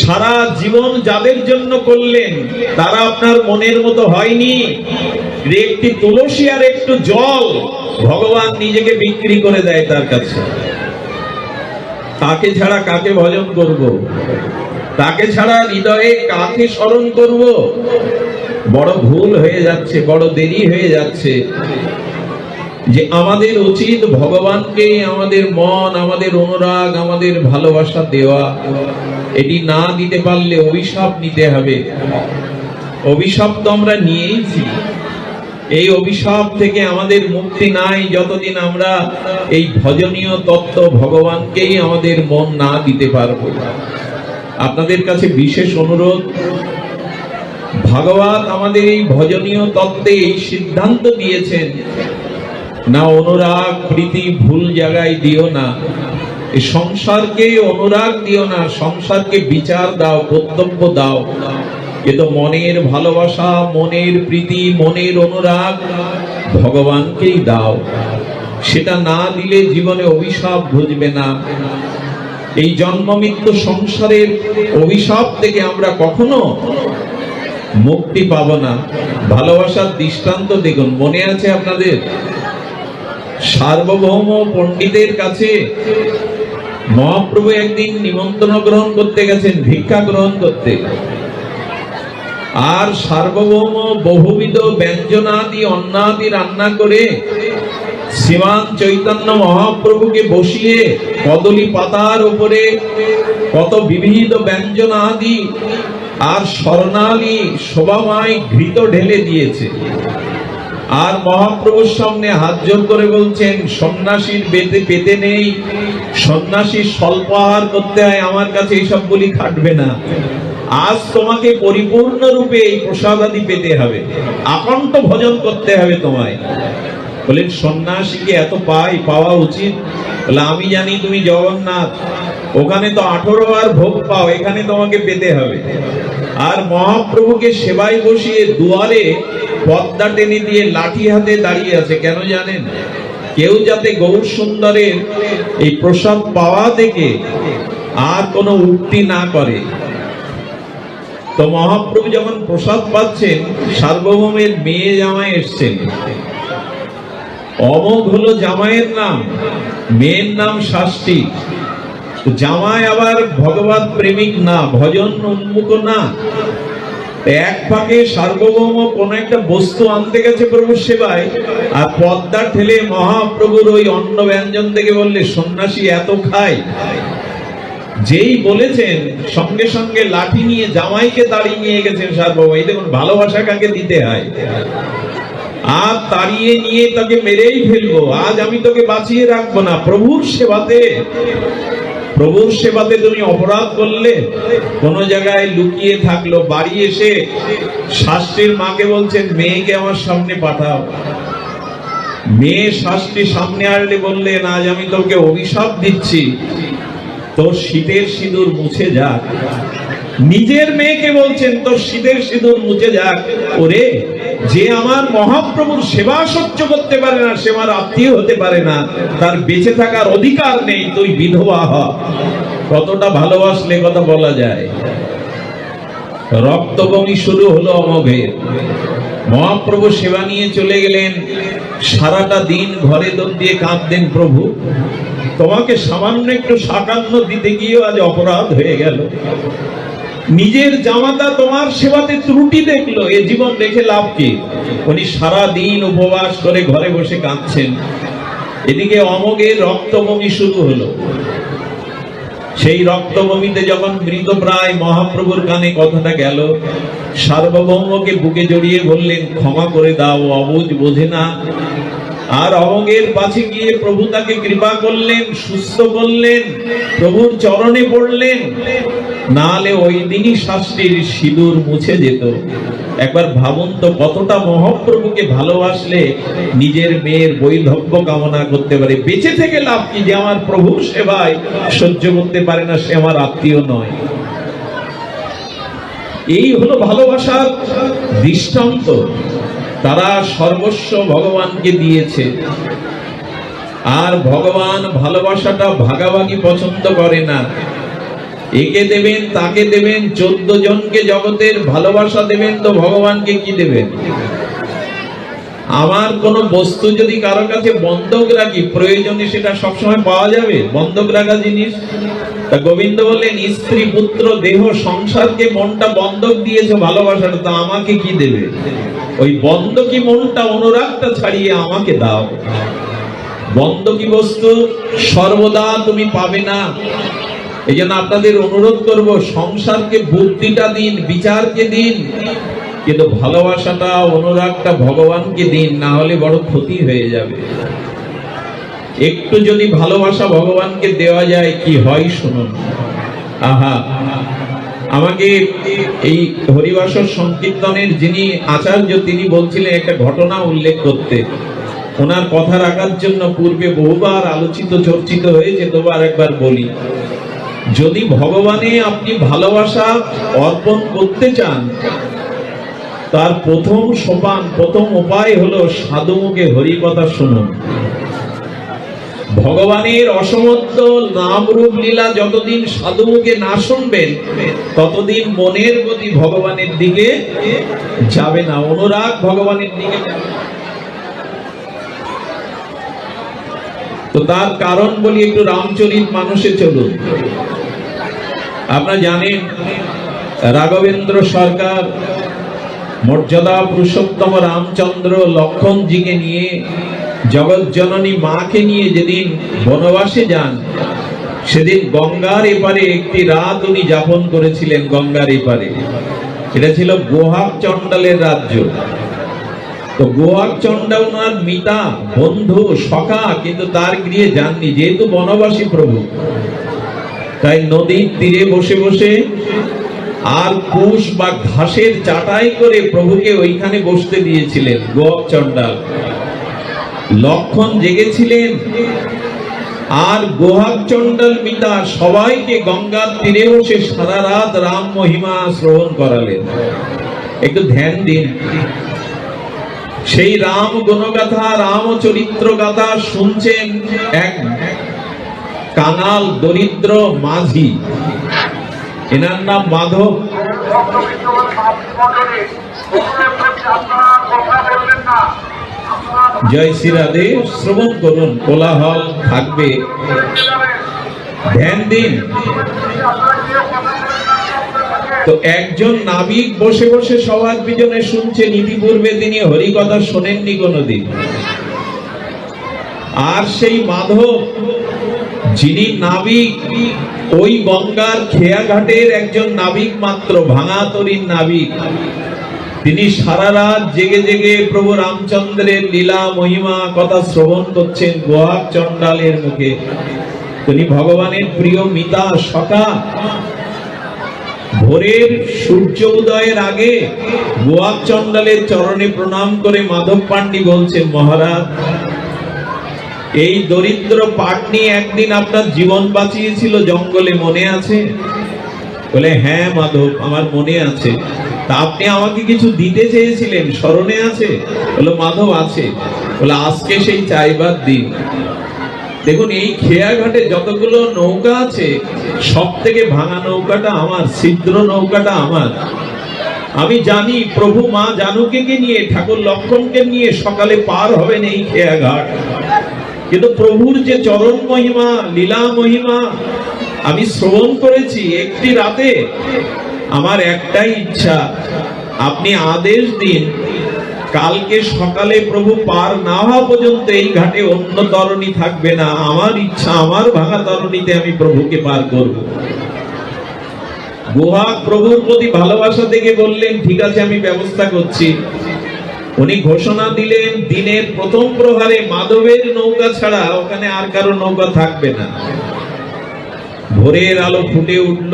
সারা জীবন যাদের জন্য করলেন তারা আপনার মনের মতো হয়নি। একটি তুলসী আর একটু জল ভগবান নিজেকে বিক্রি করে দেয় তার কাছে। তাকে ছাড়া কাকে ভজন করব? তাকে ছাড়া হৃদয়ে কাকে স্মরণ করব? বড় ভুল হয়ে যাচ্ছে, বড় দেরি হয়ে যাচ্ছে। যে আমাদের উচিত ভগবানকে আমাদের মন, আমাদের অনুরাগ, আমাদের ভালোবাসা দেওয়া। এটি না দিতে পারলে অভিশাপ নিতে হবে। অভিশাপ তো আমরা নিয়েইছি। এই অভিশাপ থেকে আমাদের মুক্তি নাই যতদিন আমরা এই ভজনীয় তত্ত্ব ভগবানকেই আমাদের মন না দিতে পারবো। আপনাদের কাছে বিশেষ অনুরোধ, ভগবান আমাদের এই ভজনীয় তত্ত্বে এই সিদ্ধান্ত দিয়েছেন, না অনুরাগ প্রীতি ভুল জায়গায় দিও না, এই সংসারকে অনুরাগ দিও না, সংসারকে বিচার দাও, কর্তব্য দাও। এ তো মনের ভালোবাসা, মনের প্রীতি, মনের অনুরাগ ভগবানকেই দাও। সেটা না দিলে জীবনে অভিশাপ ঘুচবে না। এই জন্ম মৃত্যু সংসারের অভিশাপ থেকে আমরা কখনো মুক্তি পাব না। ভালোবাসার দৃষ্টান্ত দেখুন, মনে আছে আপনাদের? সার্বভৌম পণ্ডিতের কাছে মহাপ্রভু একদিন নিমন্ত্রণ গ্রহণ করতে গেছেন, ভিক্ষা গ্রহণ করতে। আর সার্বভৌম বহুবিধ ব্যঞ্জনাদি অন্নাদি রান্না করে শ্রীমান চৈতন্য মহাপ্রভুকে বসিয়ে কদলী পাতার উপরে কত বিবিধ ব্যঞ্জনাদি আর স্বর্ণালী শোভাময় ঘৃত ঢেলে দিয়েছে। আর মহাপ্রভুর সামনে হাত জোর করে বলছেন, সন্ন্যাসীর পেতে নেই, সন্ন্যাসীর স্বল্প আহার করতে হয়, আমার কাছে এইসব বলি খাটবে না। আজ তোমাকে পরিপূর্ণ রূপে এই প্রসাদাদি পেতে হবে, আকণ্ঠ ভজন করতে হবে তোমায়। বলেন, সন্ন্যাসীকে এত পাওয়া উচিত? বলে, আমি জানি তুমি জগন্নাথ, ওখানে তো 18 বার ভোগ পাও, এখানে তোমাকে পেতে হবে। আর মহাপ্রভুকে সেবায় বসিয়ে দুয়ারে পর্দা টেনে দিয়ে লাঠি হাতে দাঁড়িয়ে আছে। কেন জানেন? কেউ যাতে গৌর সুন্দরের এই প্রসাদ পাওয়া থেকে আর কোনো উক্তি না করে। তো মহাপ্রভু যখন প্রসাদ পাচ্ছেন, সার্বভৌমের মেয়ে জামাই এসছেন। অমোঘ হলো জামাইয়ের নাম, মেয়ের নাম শাস্তি। জামাই আবার ভগবত প্রেমিক না, ভজন উন্মুখ না। এক ফাঁকে সার্বভৌম কোন একটা বস্তু আনতে গেছে প্রভুর সেবায়, আর পর্দা ঠেলে মহাপ্রভুর ওই অন্ন ব্যঞ্জন থেকে বললে, সন্ন্যাসী এত খায়। যেই বলেছেন সঙ্গে সঙ্গে লাঠি নিয়ে জামাইকে তাড়িয়ে নিয়ে গেছেন সার্বভৌম। এই দেখুন ভালোবাসা কাকে দিতে হয়। আর তাড়িয়ে নিয়ে তাকে মেরেই ফেলবো, আজ আমি তোকে বাঁচিয়ে রাখবো না। প্রভুর সেবাতে তুমি অপরাধ করলে, কোন জায়গায় লুকিয়ে থাকলো, বাড়ি এসে শাস্ত্রীর মাকে বলছেন, মেয়েকে আমার সামনে পাঠাও। মেয়ে শাস্ত্রী সামনে আসলে বললেন, আজ আমি তোকে অভিশাপ দিচ্ছি, তোর শীতের সিঁদুর মুছে যাক। নিজের মেয়েকে বলছেন, তোর শীতের সিঁদুর মুছে যাক। ওরে, যে আমার মহাপ্রভুর সেবা সহ্য করতে পারে না, সে আমার আত্মীয় হতে পারে না, তার বেঁচে থাকার অধিকার নেই, তুই বিধবা হ। কতটা ভালোবাসলে কথা বলা যায়। রক্তবমি শুরু হলো অমোঘের। মহাপ্রভু সেবা নিয়ে চলে গেলেন। সারাটা দিন ঘরে দৌড় দিয়ে কাঁদতেন, প্রভু তোমাকে সামান্য একটু সাকান্ন দিতে গিয়েও আজ অপরাধ হয়ে গেল। নিজের জামাতা তোমার সেবাতে ত্রুটি দেখলো, এ জীবন রেখে লাভ কি? উনি সারা দিন উপবাস করে ঘরে বসে কাঁদছেন। এদিকে অমোঘের রক্তবমি শুরু হলো। সেই রক্তবমিতে যখন মৃতপ্রায় মহাপ্রভুর কানে কথাটা গেল, সার্বভৌমকে বুকে জড়িয়ে বললেন, ক্ষমা করে দাও, অবুঝ বোঝে না। আর অমোঘের পাশে গিয়ে প্রভু তাকে কৃপা করলেন, সুস্থ করলেন, প্রভুর চরণে পড়লেন। নালে ওই দিনই শাস্ত্রীর সিঁদুর মুছে যেত। একবার ভাবুন তো, কতটা মহাপ্রভুকে ভালোবাসলে নিজের মেয়ের বৈধব্য কামনা করতে পারে। বেঁচে থেকে লাভ কি? যে আমার প্রভুর সেবায় সহ্য করতে পারে না, সে আমার আত্মীয় নয়। এই হলো ভালোবাসার দৃষ্টান্ত। তারা সর্বস্ব ভগবানকে দিয়েছে। আর ভগবান ভালোবাসাটা ভাগাভাগি পছন্দ করে না। একে দেবেন তাকে দেবেন, 14 জনকে জগতের ভালোবাসা দেবেন, তো ভগবানকে কি দেবেন? আমার কোন বস্তু যদি কারো কাছে বন্ধক রাখি, প্রয়োজনে সেটা সবসময় পাওয়া যাবে? বন্ধক রাখা জিনিস। তা গোবিন্দ বললেন, স্ত্রী পুত্র দেহ সংসারকে মনটা বন্ধক দিয়েছে ভালোবাসাটা, তা আমাকে কি দেবে? ওই বন্ধকি মনটা, অনুরাগটা ছাড়িয়ে আমাকে দাও। বন্ধকি বস্তু সর্বদা তুমি পাবে না। এই জন্য আপনাদের অনুরোধ করব, সংসারকে বুদ্ধিটা দিন, বিচারকে দিন, কিন্তু ভালোবাসাটা, অনুরাগটা ভগবানকে দিন, না হলে বড় ক্ষতি হয়ে যাবে। একটু যদি ভালোবাসা ভগবানকে দেওয়া যায়, কি হয় শুনুন। আহা, আমাকে এই হরিবাসর সংকীর্তনের যিনি আচার্য, তিনি বলছিলেন একটা ঘটনা উল্লেখ করতে। ওনার কথা রাখার জন্য পূর্বে বহুবার আলোচিত চর্চিত হয়েছে, তবু আরেকবার বলি। যদি ভগবানে আপনি ভালোবাসা অর্পণ করতে চান, তার প্রথম সোপান, প্রথম উপায় হলো সাধুমুখে হরি কথা শুনুন। ভগবানের অসমর্থ নাম রূপ লীলা যতদিন সাধুমুখে না শুনবেন, ততদিন মনের গতি ভগবানের দিকে যাবে না, অনুরাগ ভগবানের দিকে যাবে। তো তার কারণ বলি, একটু রামচরিত মানুষে চলুন। আপনারা জানেন, রাঘবেন্দ্র সরকার মর্যাদা পুরুষোত্তম রামচন্দ্র লক্ষণজিকে নিয়ে, জগৎ জননী মাকে নিয়ে যেদিন বনবাসে যান, সেদিন গঙ্গার এপারে একটি রাত উনি যাপন করেছিলেন। গঙ্গার এপারে এটা ছিল গোহাক চণ্ডালের রাজ্য। তো গোহাক চণ্ডাল ওনার মিতা, বন্ধু, সখা, কিন্তু তার গৃহে যাননি, যেহেতু বনবাসী প্রভু। তাই নদীর তীরে বসে বসে আর কুশ বা ঘাসের চাটাই করে প্রভুকে ওইখানে বসতে দিয়েছিলেন গোহাক চণ্ডাল। লক্ষণ জেগেছিলেন, আর গোহাক চণ্ডাল মিতা সবাইকে গঙ্গার তীরে বসে সারা রাত রাম মহিমা শ্রবণ করালেন। একটু ধ্যান দিন। সেই রাম গুণগাথা, রাম চরিত্র গাথা শুনছেন এক কাঙাল দরিদ্র মাঝি, এনার নাম মাধব। জয় শ্রী রাধে। শ্রবণ করুন, কোলাহল থাকবে, ধ্যান দিন। তো একজন নাবিক বসে বসে সবার পিছনে শুনছেন, ইতিপূর্বে তিনি হরি কথা শোনেননি কোনদিন। আর সেই মাধব, যিনি নাবিক, ওই গঙ্গার খেয়াঘাটের একজন নাবিক মাত্র, ভাঙা তরীর নাবিক, তিনি সারা রাত জেগে জেগে প্রভু রামচন্দ্রের লীলা মহিমা কথা শ্রবণ করছেন গোহাক চণ্ডালের মুখে। তিনি ভগবানের প্রিয় মিতা, সখা। ভোরের সূর্য উদয়ের আগে গোহাক চণ্ডালের চরণে প্রণাম করে মাধব পান্ডি বলছেন, মহারাজ, এই দরিদ্র পাটনি একদিন আপনার জীবন বাঁচিয়েছিল জঙ্গলে, মনে আছে? বলে, হ্যাঁ মাধব, আমার মনে আছে। তা আপনি আমাকে কিছু দিতে চেয়েছিলেন, স্মরণে আছে? বলে, মাধব আছে। বলে, আজকে সেই চাইবার দিন। দেখুন, এই খেয়াঘাটে যতগুলো নৌকা আছে, সব থেকে ভাঙা নৌকাটা আমার, ছিদ্র নৌকাটা আমার। আমি জানি প্রভু মা জানকীকে নিয়ে, ঠাকুর লক্ষণকে নিয়ে সকালে পার হবেন এই খেয়াঘাট, কিন্তু প্রভুর যে চরণ মহিমা, লীলা মহিমা আমি শ্রবণ করেছি একটি রাতে। আমার একটাই ইচ্ছা, আপনি আদেশ দিন, কালকে সকালে প্রভু পার না হওয়া পর্যন্ত এই ঘাটে অন্য তরণী থাকবে না। আমার ইচ্ছা, আমার ভাঙা তরণীতে আমি প্রভুকে পার করব। গোহাক প্রভুর প্রতি ভালোবাসা থেকে বললেন, ঠিক আছে, আমি ব্যবস্থা করছি। উনি ঘোষণা দিলেন, দিনের প্রথম প্রহারে মাধবের নৌকা ছাড়া ওখানে আর কারো নৌকা থাকবে না। ভোরের আলো ফুটে উঠল।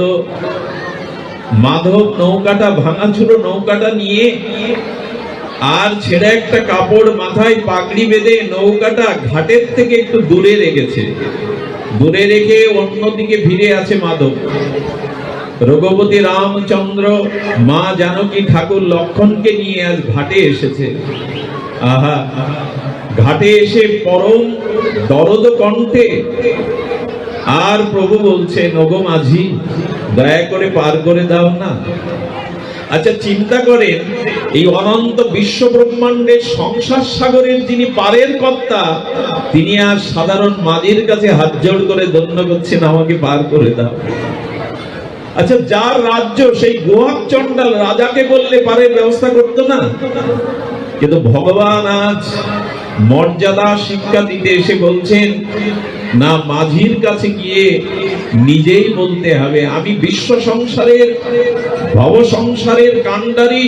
মাধব নৌকাটা, ভাঙাচুরো নৌকাটা নিয়ে আর ছেঁড়া একটা কাপড় মাথায় পাগড়ি বেঁধে নৌকাটা ঘাটের থেকে একটু দূরে রেখেছে। দূরে রেখে অন্যদিকে ভিড়ে আছে মাধব। রঘুপতি রামচন্দ্র, মা জানকী, ঠাকুর লক্ষণকে নিয়ে আজ ঘাটে এসেছে। আহা, ঘাটে এসে পরম দরদ কণ্ঠে আর প্রভু বলছেন, ওগো মাঝি, দয়া করে পার করে দাও না। আচ্ছা চিন্তা করেন, এই অনন্ত বিশ্ব ব্রহ্মাণ্ডের সংসার সাগরের যিনি পারের কর্তা, তিনি আর সাধারণ মাঝির কাছে হাত জোড় করে দণ্ড করছেন, আমাকে পার করে দাও। আচ্ছা যার রাজ্য, সেই গোহাক চণ্ডাল রাজাকে বললে পারের ব্যবস্থা করতো না? কিন্তু ভগবান আজ মর্যাদা শিক্ষা দিতে এসে বলছেন, না, মাঝির কাছে গিয়ে নিজেই বলতে হবে, আমি বিশ্ব সংসারের ভব সংসারের কাণ্ডারি,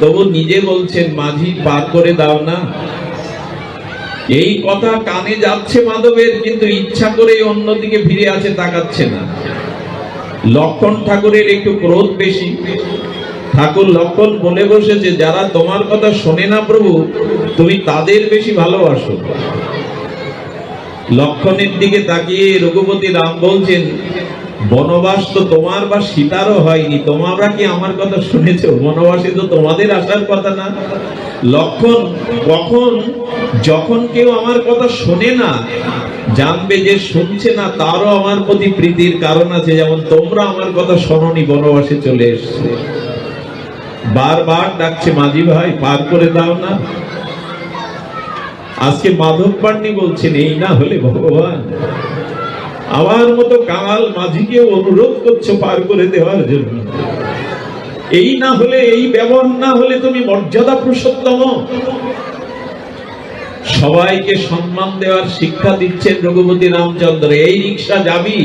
তবু নিজে বলছেন মাঝি পার করে দাও না। এই কথা কানে যাচ্ছে মাধবের, কিন্তু ইচ্ছা করে অন্যদিকে ফিরে আছে, তাকাচ্ছে না। লক্ষণ ঠাকুরের একটু ক্রোধ বেশি। ঠাকুর লক্ষণ বলে বসেছে, যারা তোমার কথা শোনে না প্রভু, তুমি তাদের বেশি ভালোবাসো। লক্ষণের দিকে তাকিয়ে রঘুপতি রাম বলছেন, বনবাস তো তোমার বা সীতারও হয়নি, তোমরা কি আমার কথা শুনেছো? বনবাসে তো তোমাদের আসার কথা না। লক্ষণ, কখন যখন কেউ আমার কথা শোনে না, জানবে যে শুনছে না তারও আমার প্রতি প্রীতির কারণ আছে। যেমন তোমরা আমার কথা শোনোনি, বনবাসে চলে এসছে। বারবার ডাকছে, মাঝি ভাই পার করে দাও না। আজকে মাধব পান্ডি বলছেন, এই না হলে ভগবান আমার মতো কাঙাল মাঝিকে অনুরোধ করছো পার করে দেওয়ার জন্য। এই না হলে, এই ব্যবহার না হলে তুমি মর্যাদা পুরুষোত্তম। সবাইকে সম্মান দেওয়ার শিক্ষা দিচ্ছেন রঘুপতি রামচন্দ্র। এই রিক্সা যাবি,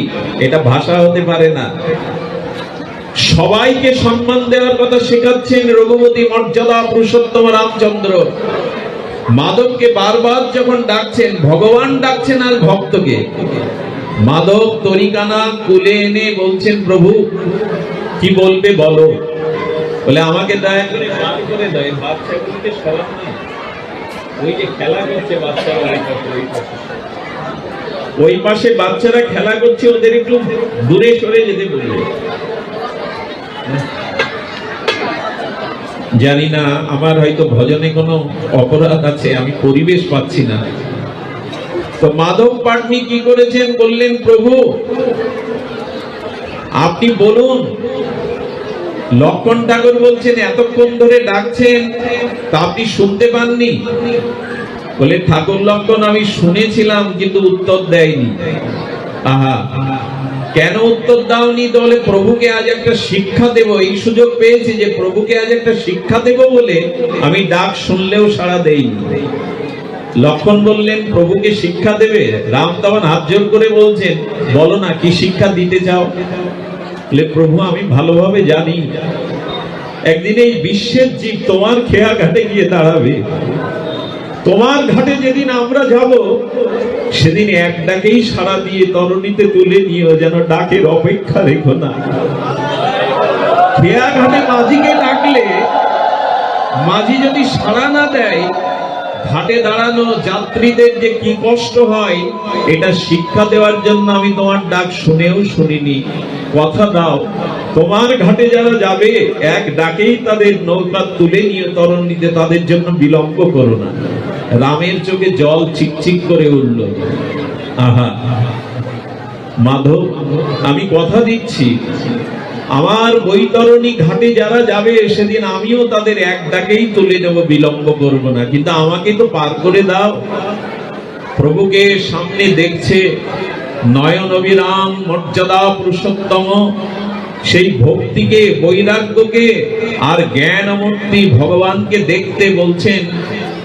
এটা ভাষা হতে পারে না। সবাইকে সম্মান দেওয়ার কথা শেখাচ্ছেন রঘুপতি মর্যাদা পুরুষোত্তম রামচন্দ্র। মাধবকে বারবার যখন ডাকছেন, ভগবান ডাকছেন আর ভক্তকে। মাধব তরিকানা কুলে এনে বলছেন, প্রভু কি বলবে বলো। বলে, আমাকে দয়া করে পার করে দাও। বাচ্চাগুলিকে সরান না, ওই যে খেলা করছে বাচ্চারা, ওই পাশে বাচ্চারা খেলা করছে, ওদের একটু দূরে সরে যেতে বলবে। জানি না, আমার হয়তো ভজনে কোনো অপরাধ আছে, আমি পরিবেশ পাচ্ছি না। তো মাধব পাটনি কি করেছেন, বললেন, প্রভু আপনি বলুন। লক্ষণ ঠাকুর বলছেন, এতক্ষণ ধরে ডাকছেন তা আপনি শুনতে পাননি? বলে, ঠাকুর লক্ষণ আমি শুনেছিলাম, কিন্তু উত্তর দেয়নি। আহা, কেন উত্তর দাওনি? বলে, প্রভুকে আজ একটা শিক্ষা দেব। এই সুযোগ পেয়েছি যে প্রভুকে আজ একটা শিক্ষা দেব বলে আমি ডাক শুনলেও সাড়া দেইনি। লক্ষণ বললেন, প্রভুকে শিক্ষা দেবে? রাম তখন হাত জোর করে বলছেন, বলো না কি শিক্ষা দিতে চাও? বলে, প্রভু আমি ভালোভাবে জানি একদিন এই বিশ্বের জীব তোমার খেয়া ঘাটে গিয়ে দাঁড়াবে। তোমার ঘাটে যেদিন আমরা যাব, সেদিন এক ডাকেই সাড়া দিয়ে তরণীতে তুলে নিও, যেন ডাকের অপেক্ষা রেখো না। খেয়া ঘাটে মাঝিকে ডাকলে মাঝি যদি সাড়া না দেয়, ঘাটে দাঁড়ানো যাত্রীদের যে কি কষ্ট হয়, এটা শিক্ষা দেওয়ার জন্য আমি তোমার ডাক শুনেও শুনিনি। কথা দাও, তোমার ঘাটে যারা যাবে, এক ডাকেই তাদের নৌকা তুলে নিয়ে তরণীতে, তাদের জন্য বিলম্ব করো না। রামের চোখে জল চিকচিক করে উঠল। আহা, মাধব আমি কথা দিচ্ছি, আমার বৈতরণী ঘাটে যারা যাবে, সেদিন আমিও তাদের এক ডাকেই তুলে নেব, বিলম্ব করব না। কিন্তু আমাকে তো পার করে দাও। প্রভুকে সামনে দেখছে, নয়ন অবিরাম মর্যাদা পুরুষোত্তম, সেই ভক্তিকে, বৈরাগ্যকে আর জ্ঞানমূর্তি ভগবানকে দেখতে বলছেন,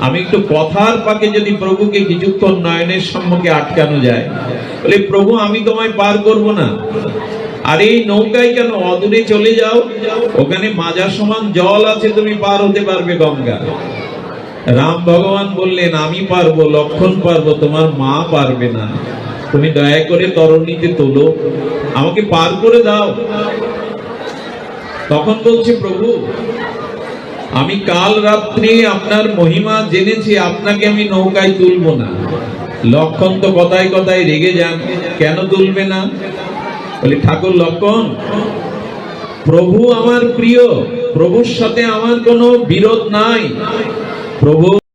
আমি একটু কথার পাকে যদি প্রভুকে কিছুক্ষণ নয়নের সম্মুখে আটকানো যায়। বলে, প্রভু আমি তোমায় পার করব না। আর এই নৌকায় কেন, অদূরে চলে যাও, ওখানে মাজা সমান জল আছে, তুমি পার হতে পারবে গঙ্গা। রাম ভগবান বললেন, আমি পারবো, লক্ষণ পারবো, তোমার মা পারবে না। তুমি দয়া করে তরণীতে তোলো, আমাকে পার করে দাও। তখন বলছে, প্রভু আমি কাল রাত্রি আপনার মহিমা জেনেছি, আপনাকে আমি নৌকায় তুলবো না। লক্ষণ তো কথায় কথায় রেগে যান, কেন তুলবে না? বলে, ঠাকুর লক্ষণ, প্রভু আমার প্রিয়, প্রভুর সাথে আমার কোনো বিরোধ নাই। প্রভু